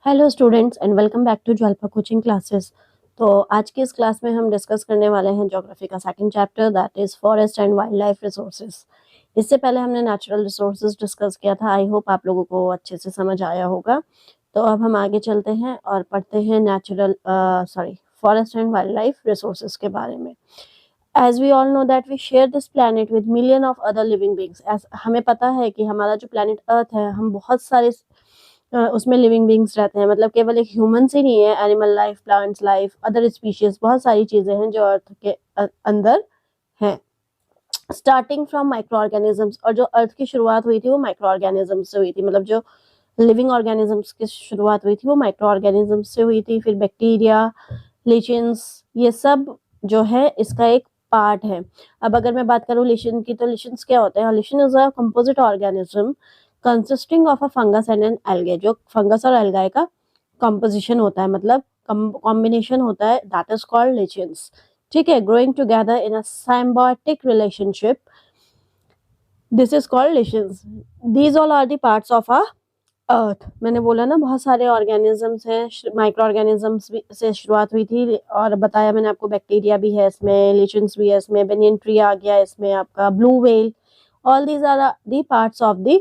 Hello students and welcome back to Jwalpa coaching classes. तो आज की इस क्लास में हम डिस्कस करने वाले हैं ज्योग्राफी का second chapter that is forest and wild life resources. इससे पहले हमने नेचुरल रिसोर्सेज डिस्कस किया था। आई होप आप लोगों को अच्छे से समझ आया होगा। तो अब हम आगे चलते हैं और पढ़ते हैं forest and wild life resources के बारे में। As we all know that we share this planet with million of other living beings. हमें पता है कि हमारा जो planet अर्थ है, हम बहुत सारे उसमें लिविंग बींग्स रहते हैं। मतलब केवल एक ह्यूमंस ही नहीं है, animal life, plants life, other species, बहुत सारी चीजें हैं जो अर्थ के अंदर हैं। स्टार्टिंग फ्रॉम माइक्रो ऑर्गेनिजम्स, और जो अर्थ की शुरुआत हुई थी वो माइक्रो ऑर्गेनिजम्स से हुई थी। मतलब जो लिविंग ऑर्गेनिजम्स की शुरुआत हुई थी वो माइक्रो ऑर्गेनिजम्स से हुई थी। फिर बैक्टीरिया, लिचेंस, ये सब जो है इसका एक पार्ट है। अब अगर मैं बात करूँ लिशन की, तो लिशंस क्या होते हैं? Lichen is a composite organism consisting of a fungus and an algae. जो फंगस और एल्गाए का कंपोजिशन होता है, मतलब कॉम्बिनेशन होता है, दैट इज कॉल्ड लिचेंस। ठीक है, growing together in a symbiotic relationship, this is called lichens. These all are the parts of a earth. मैंने बोला ना, बहुत सारे ऑर्गेनिजम्स हैं। माइक्रो ऑर्गेनिजम्स से शुरुआत हुई थी, और बताया मैंने आपको बैक्टीरिया भी है इसमें, लिचेंस भी है इसमें, बेनियन ट्री आ गया इसमें, आपका blue whale. All these are the parts of the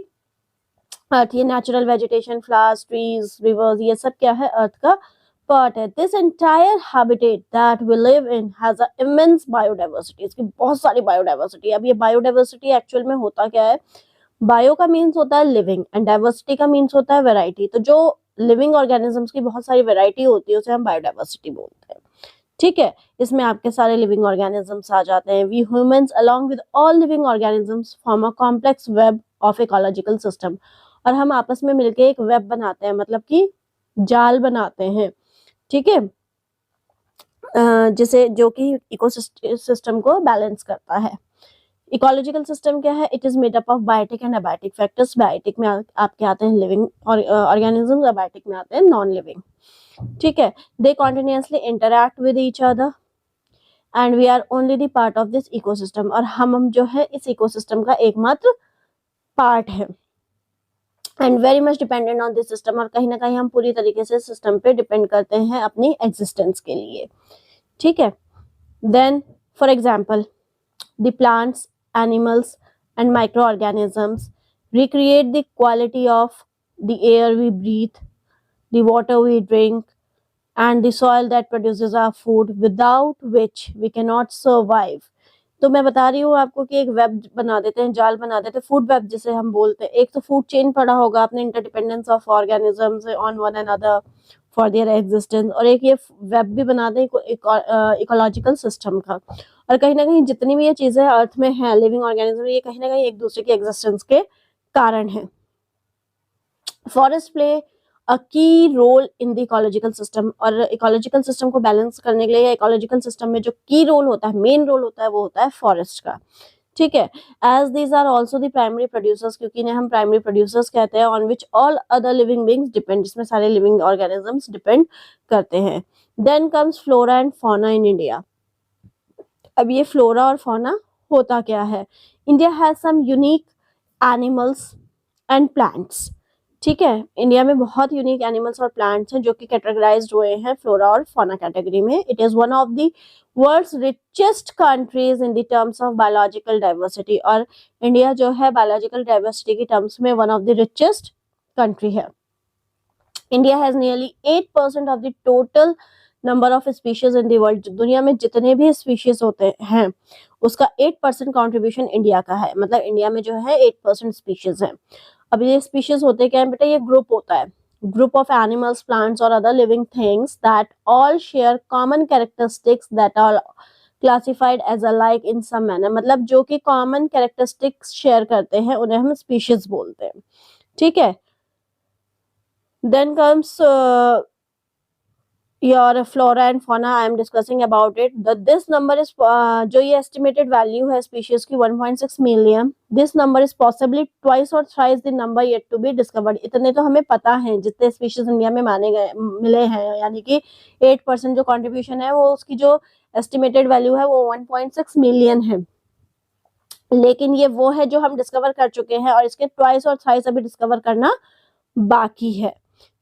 earth. ये natural vegetation, flowers, trees, rivers, ये सब क्या है? अर्थ का पार्ट है। This entire habitat that we live in has a immense biodiversity. इसकी बहुत सारी बायोडाइवर्सिटी। अब ये बायोडाइवर्सिटी एक्चुअल में होता क्या है? बायो का मीन्स होता है लिविंग एंड डाइवर्सिटी का मीन्स होता है वैरायटी। तो जो लिविंग ऑर्गेनिजम्स की बहुत सारी वैरायटी होती है उसे हम बायोडाइवर्सिटी बोलते हैं। ठीक है, इसमें आपके सारे लिविंग ऑर्गेनिजम्स आ जाते हैं। We humans along with all living organisms form a complex web of ecological system. और हम आपस में मिलके एक वेब बनाते हैं, मतलब कि जाल बनाते हैं। ठीक है, जिसे जो कि इकोसिस्टम को बैलेंस करता है। इकोलॉजिकल सिस्टम क्या है? It is made up of biotic and abiotic factors. Biotic में आपके आते हैं लिविंग ऑर्गेनिजम्स, अबायोटिक में आते हैं नॉन लिविंग। ठीक है, they continuously interact with each other and we are only the part of this ecosystem. और हम जो है इस इकोसिस्टम का एकमात्र पार्ट है। And very much dependent on this system, और कहीं ना कहीं हम पूरी तरीके से सिस्टम पे डिपेंड करते हैं अपनी एग्जिस्टेंस के लिए। ठीक है, then for example the plants, animals, and microorganisms recreate the quality of the air we breathe, the water we drink, and the soil that produces our food, without which we cannot survive. तो मैं बता रही हूँ आपको कि एक web बना देते हैं, जाल बना देते हैं, फूड वेब जिसे हम बोलते हैं। एक तो फूड चेन पढ़ा होगा आपने, interdependence of organisms on one another for their existence. और एक ये वेब भी बना दें इकोलॉजिकल सिस्टम का। और कहीं ना कहीं जितनी भी ये चीजें अर्थ में है, लिविंग ऑर्गेनिज्म, ये कहीं ना कहीं एक दूसरे की एग्जिस्टेंस के कारण है। Forest play a key role in the ecological system. और इकोलॉजिकल सिस्टम को बैलेंस करने के लिए, या इकोलॉजिकल सिस्टम में जो की रोल होता है, मेन रोल होता है, वो होता है फॉरेस्ट का। ठीक है, as these are also the primary producers, क्योंकि इन्हें हम प्राइमरी प्रोड्यूसर्स कहते हैं, on which all other living beings depend, जिसमें सारे लिविंग ऑर्गेनिजम्स डिपेंड करते हैं। Then comes flora and fauna in India. अब ये फ्लोरा और फौना होता क्या है? India has some unique animals and plants. ठीक है, इंडिया में बहुत यूनिक एनिमल्स और प्लांट्स हैं जो कि कैटेगराइज्ड हुए हैं फ्लोरा और फौना कैटेगरी में। It is one of the world's richest countries in the terms of biological diversity. और इंडिया जो है बायोलॉजिकल डाइवर्सिटी की टर्म्स में one of the richest country है। India has nearly 8% of the total number of species in the world. दुनिया में जितने भी स्पीशीज होते हैं उसका 8% कॉन्ट्रीब्यूशन इंडिया का है। मतलब इंडिया में जो है 8% स्पीशीज है। अब ये स्पीशीज होते क्या है बेटा? ये ग्रुप होता है, ग्रुप ऑफ एनिमल्स, प्लांट्स और other living things that all share common characteristics that are classified as alike in some manner. मतलब जो कि कॉमन कैरेक्टरिस्टिक्स शेयर करते हैं उन्हें हम स्पीशीज बोलते हैं। ठीक है, then comes your flora and fauna. I am discussing about it. This number is जो ये estimated value है species की 1.6 million. This number is possibly twice or thrice the number yet to be discovered. इतने तो हमें पता है जितने species इंडिया में माने गए मिले हैं, यानी कि 8% जो contribution है वो उसकी जो estimated value है वो 1.6 million है। लेकिन ये वो है जो हम डिस्कवर कर चुके हैं, और इसके ट्वाइस और थ्राइस अभी डिस्कवर करना बाकी है।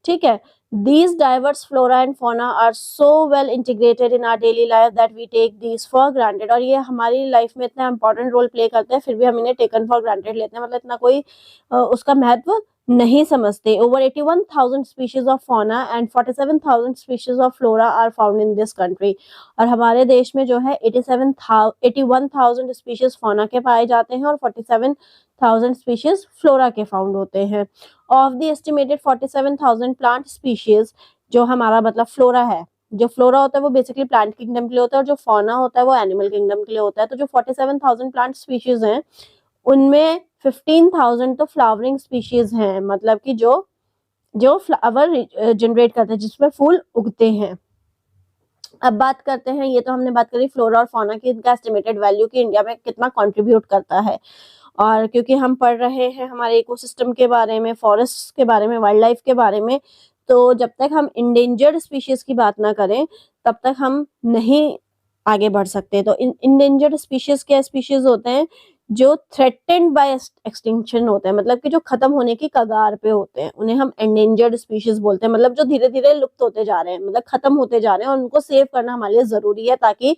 ठीक है। These diverse flora and fauna are so well integrated in our daily life that we take these for granted. और ये हमारी लाइफ में इतना इंपॉर्टेंट रोल प्ले करते हैं, फिर भी हम इन्हें टेकन फॉर ग्रांटेड लेते हैं, मतलब इतना कोई उसका महत्व नहीं समझते। Over 81,000 species of fauna and 47,000 species of flora are found in this country. और हमारे देश में जो है 81,000 species fauna के पाए जाते हैं और 47,000 species flora के फाउंड होते हैं। Of the estimated 47,000 plant species, जो हमारा मतलब फ्लोरा है, जो फ्लोरा होता है वो बेसिकली प्लांट किंगडम के लिए होता है और जो फौना होता है वो एनिमल किंगडम के लिए होता है। तो जो 47,000 प्लांट स्पीशीज हैं उनमें 15,000 तो फ्लावरिंग स्पीशीज हैं, मतलब कि जो फ्लावर जनरेट करते हैं, जिसमें फूल उगते हैं। अब बात करते हैं, ये तो हमने बात करी फ्लोरा और फौना की, इनका एस्टिमेटेड वैल्यू कि इंडिया में कितना कंट्रीब्यूट करता है। और क्योंकि हम पढ़ रहे हैं हमारे इकोसिस्टम के बारे में, फॉरेस्ट के बारे में, वाइल्ड लाइफ के बारे में, तो जब तक हम इंडेंजर्ड स्पीशीज की बात ना करें तब तक हम नहीं आगे बढ़ सकते। तो इंडेंजर्ड स्पीशीज क्या स्पीशीज होते हैं जो थ्रेटेंड बाय एक्सटिंक्शन होते हैं, मतलब कि जो खत्म होने की कगार पे होते हैं, उन्हें हम एंडेंजर्ड स्पीशीज बोलते हैं। मतलब जो धीरे धीरे लुप्त होते जा रहे हैं, मतलब खत्म होते जा रहे हैं, और उनको सेव करना हमारे लिए जरूरी है ताकि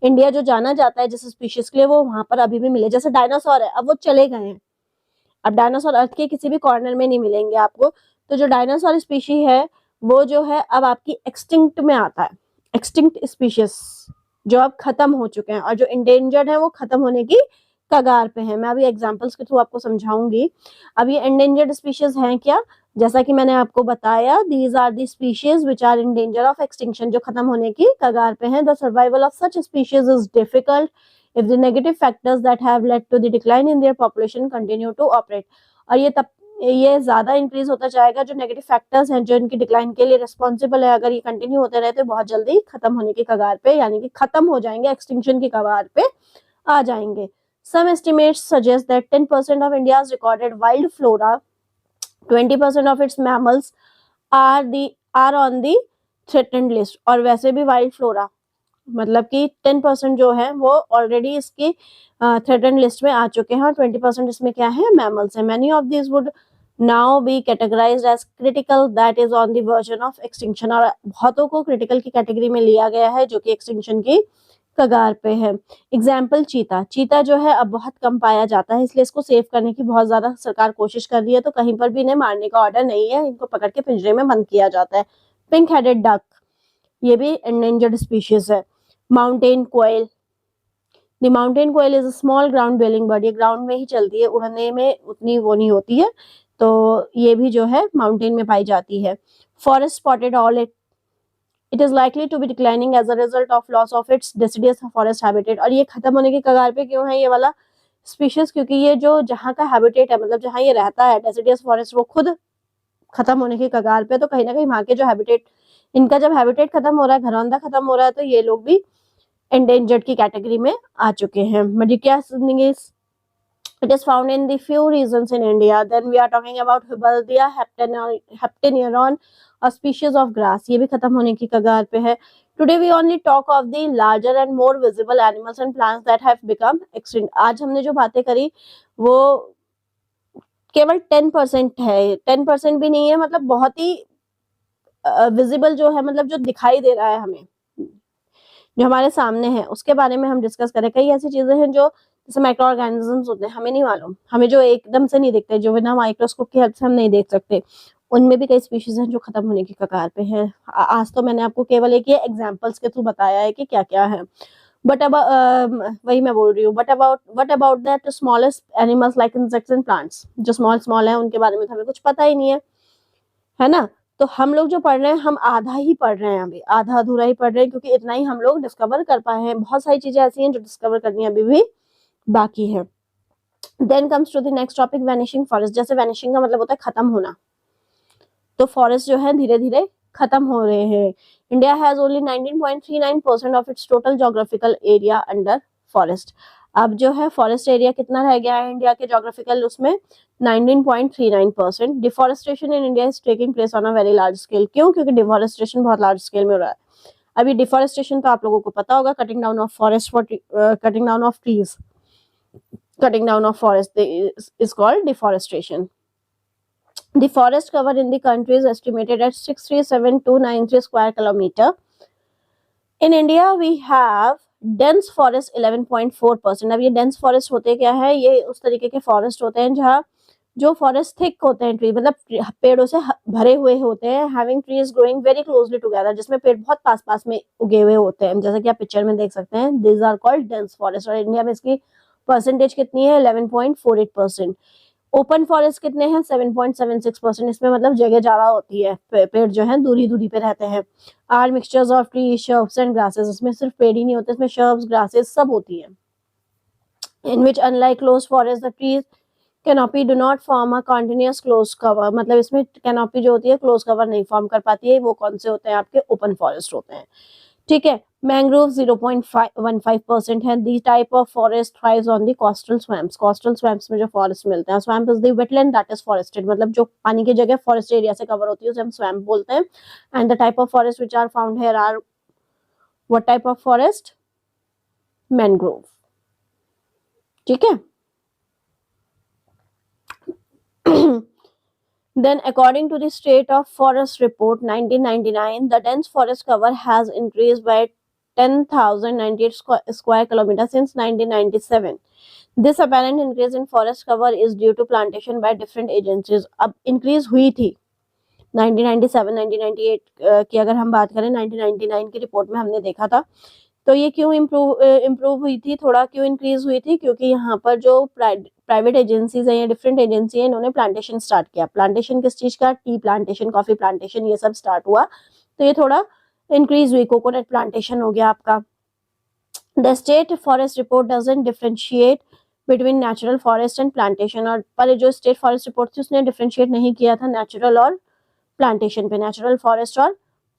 इंडिया जो जाना जाता है जिस स्पीशीज के लिए वो वहां पर अभी भी मिले। जैसे डायनासोर है, अब वो चले गए हैं, अब डायनासोर अर्थ के किसी भी कॉर्नर में नहीं मिलेंगे आपको। तो जो डायनासोर स्पीशी है वो जो है अब आपकी एक्सटिंक्ट में आता है, एक्सटिंक्ट स्पीशीज जो अब खत्म हो चुके हैं, और जो इंडेंजर्ड है वो खत्म होने की कगार पे है। मैं अभी एग्जांपल्स के थ्रू आपको समझाऊंगी। अब ये एंडेंजर्ड स्पीशीज हैं क्या, जैसा कि मैंने आपको बताया, these are the species which are in danger of extinction, जो खत्म होने की कगार पे हैं। The survival of such species is difficult if the negative factors that have led to the decline in their population continue to operate। और ये ज्यादा इंक्रीज होता जाएगा, जो नेगेटिव फैक्टर्स हैं जो इनकी डिक्लाइन के लिए रिस्पॉन्सिबल है, अगर ये कंटिन्यू होते रहे तो बहुत जल्दी खत्म होने की कगार पे, यानी कि खत्म हो जाएंगे, एक्सटिंक्शन की कगार पे आ जाएंगे। Some estimates suggest that 10% of India's recorded wild flora, 20% of its mammals are on the threatened list। और वैसे भी वाइल्ड फ्लोरा मतलब कि 10% जो है वो ऑलरेडी इसकी थ्रेटेंड लिस्ट में आ चुके हैं, और 20% इसमें क्या है, मैमल्स है। Many of this would now be categorised as critical, that is on the verge of extinction. और बहुतों को क्रिटिकल की कैटेगरी में लिया गया है जो कि एक्सटिंक्शन की कगार पे है। एग्जाम्पल चीता, चीता जो है अब बहुत कम पाया जाता है, इसलिए इसको सेव करने की बहुत ज्यादा सरकार कोशिश कर रही है। तो कहीं पर भी इन्हें मारने का ऑर्डर नहीं है, इनको पकड़ के पिंजरे में बंद किया जाता है। पिंक हेडेड डक, ये भी एंडेंजर्ड स्पीशीज है। Mountain quail, the mountain quail is a small ground dwelling bird, ये ग्राउंड में ही चलती है, उड़ने में उतनी वो नहीं होती है, तो ये भी जो है माउंटेन में पाई जाती है। Forest spotted owl, it is likely to be declining as a result of loss of its deciduous forest habitat. और ये खत्म होने की कगार पे क्यों है ये वाला स्पीशीज, क्योंकि ये जो जहाँ का हैबिटेट है, मतलब जहाँ ये रहता है डेसिडियस फॉरेस्ट, वो खुद खत्म होने की कगार पे। तो कहीं ना कहीं वहां के जो हैबिटेट, इनका जब हैबिटेट खत्म हो रहा है, घरौंदा खत्म हो रहा है, तो ये लोग भी एंडेंजर्ड की कैटेगरी में आ चुके हैं। Meducas, it is found in the few regions in India. Then we are talking about Hibbaldia heptaneron, a species of grass, ये भी खत्म होने की कगार पे है। Today we only talk of the larger and more visible animals and plants that have become extinct। आज हमने जो बातें करी वो केवल 10% है, 10% भी नहीं है, मतलब बहुत ही विजिबल जो है, मतलब जो दिखाई दे रहा है हमें, जो हमारे सामने है, उसके बारे में हम डिस्कस करें। कई ऐसी चीजें हैं जो जैसे माइक्रो ऑर्गेनिजम्स होते हैं, हमें नहीं मालूम, हमें जो एकदम से नहीं दिखते, जो बिना माइक्रोस्कोप की हेल्प से हम नहीं देख सकते, उनमें भी कई स्पीशीज हैं जो खत्म होने की कगार पे हैं। आज तो मैंने आपको केवल एक ये एग्जांपल्स के थ्रू बताया है कि क्या क्या है, बट अब वही मैं बोल रही हूँ। What about that smallest animals like insects and plants, जो स्मॉल है उनके बारे में तो हमें कुछ पता ही नहीं है ना। तो हम लोग जो पढ़ रहे हैं, हम आधा ही पढ़ रहे हैं, अभी आधा अधूरा ही पढ़ रहे हैं, क्योंकि इतना ही हम लोग डिस्कवर कर पाए हैं। बहुत सारी चीजें ऐसी हैं जो डिस्कवर करनी अभी भी बाकी है। Then comes to the next topic, vanishing forest. जैसे वैनिशिंग का मतलब होता है खत्म होना, तो फॉरेस्ट जो है धीरे धीरे खत्म हो रहे हैं। India has only 19.39% of its total geographical area under forest. अब जो है फॉरेस्ट एरिया कितना रह गया है इंडिया के जोग्राफिकल, उसमें 19.39%। Deforestation in India is taking place on a very large scale. क्यों? क्योंकि डिफॉरेस्टेशन बहुत लार्ज स्केल में हो रहा है। अभी डिफॉरेस्टेशन तो आप लोगों को पता होगा, cutting down of forest for cutting down of trees, cutting down of forest is called deforestation. The forest cover in the country is estimated at 637,293 square kilometer. In India we have dense forest 11.4%. अब ये dense forest होते क्या है, ये उस तरीके के forest होते हैं जहाँ जो फॉरेस्ट थिक होते हैं, ट्री मतलब पेड़ों से भरे हुए होते हैं, having trees growing very closely together, जिसमें पेड़ बहुत पास पास में उगे हुए होते हैं, जैसा कि आप पिक्चर में देख सकते हैं। These are called dense forest. और इंडिया में इसकी परसेंटेज कितनी है, 11.48%। ओपन फॉरेस्ट कितने हैं, 7.76%। इसमें मतलब जगह ज्यादा होती है, पेड़ जो है दूरी दूरी पे रहते हैं। Are mixtures of tree, shrubs and grasses. इसमें सिर्फ पेड़ ही नहीं होते, इसमें शर्ब्स, ग्रासेस सब होती है। In which unlike close forest the trees canopy do not form a continuous close cover. मतलब इसमें कैनोपी जो होती है क्लोज कवर नहीं फॉर्म कर पाती है। वो कौन से होते हैं, आपके ओपन फॉरेस्ट होते हैं। ठीक है। मैंग्रोव 0.15% है। The type of forest thrives on the coastal swamps. Coastal swamps में जो फॉरेस्ट मिलते हैं, swamp is the wetland that is forested, मतलब जो पानी की जगह फॉरेस्ट एरिया से कवर होती है उसे हम स्वैम्प बोलते हैं। And the type of forest which are found here are what type of forest, mangrove. ठीक है। Then according to the State of Forest Report 1999, the dense forest cover has increased by 10,098 square kilometers since 1997. This apparent increase in forest cover is due to plantation by different agencies. अब increase हुई थी 1997, 1998 की अगर हम बात करें, 1999 की report में हमने देखा था। तो ये क्यों इम्प्रूव हुई थी, थोड़ा क्यों इंक्रीज हुई थी, क्योंकि यहाँ पर जो प्राइवेट एजेंसीज हैं या डिफरेंट एजेंसी है, इन्होंने प्लांटेशन स्टार्ट किया। प्लांटेशन किस चीज का, टी प्लांटेशन, कॉफी प्लांटेशन, ये सब स्टार्ट हुआ, तो ये थोड़ा इंक्रीज हुई। कोकोनट प्लांटेशन हो गया आपका। The state forest report doesn't differentiate between natural forest and plantation. और पर जो स्टेट फॉरेस्ट रिपोर्ट थी उसने डिफरेंशिएट नहीं किया था नेचुरल और प्लांटेशन पे, नेचुरल फॉरेस्ट और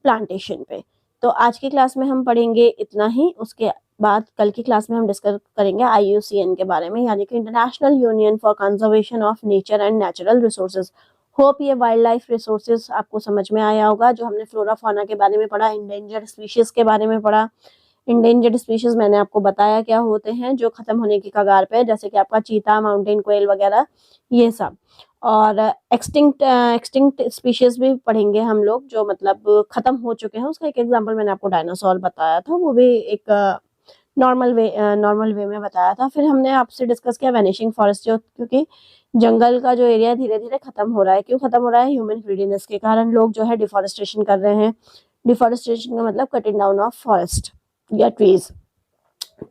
प्लांटेशन पे। तो आज की क्लास में हम पढ़ेंगे इतना ही। उसके बाद कल की क्लास में हम डिस्कस करेंगे IUCN के बारे में, यानी कि international union for conservation of nature and natural resources. Hope ये वाइल्ड लाइफ रिसोर्सेज आपको समझ में आया होगा। जो हमने फ्लोरा फौना के बारे में पढ़ा, इंडेंजर्ड स्पीशीज के बारे में पढ़ा। इंडेंजर्ड स्पीशीज मैंने आपको बताया क्या होते हैं, जो खत्म होने की कगार पे, जैसे कि आपका चीता, माउंटेन क्वेल वगैरह, ये सब। और एक्सटिंक्ट स्पीशीज भी पढ़ेंगे हम लोग, जो मतलब खत्म हो चुके हैं। उसका एक एग्जांपल मैंने आपको डायनासोर बताया था, वो भी एक नॉर्मल वे में बताया था। फिर हमने आपसे डिस्कस किया वैनिशिंग फॉरेस्ट, जो क्योंकि जंगल का जो एरिया धीरे धीरे खत्म हो रहा है। क्यों खत्म हो रहा है, ह्यूमन ग्रीडीनेस के कारण। लोग जो है डिफॉरेस्टेशन कर रहे हैं। डिफॉरेस्टेशन का मतलब कटिंग डाउन ऑफ फॉरेस्ट या ट्रीज।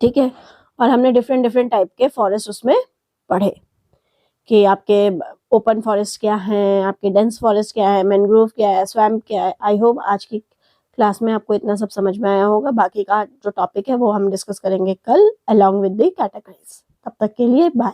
ठीक है। और हमने डिफरेंट टाइप के फॉरेस्ट उसमें पढ़े, कि आपके ओपन फॉरेस्ट क्या है, आपके डेंस फॉरेस्ट क्या है, मैंग्रोव क्या है, स्वैम्प क्या है। आई होप आज की क्लास में आपको इतना सब समझ में आया होगा। बाकी का जो टॉपिक है वो हम डिस्कस करेंगे कल अलॉन्ग विद द कैटेगरीज। तब तक के लिए बाय।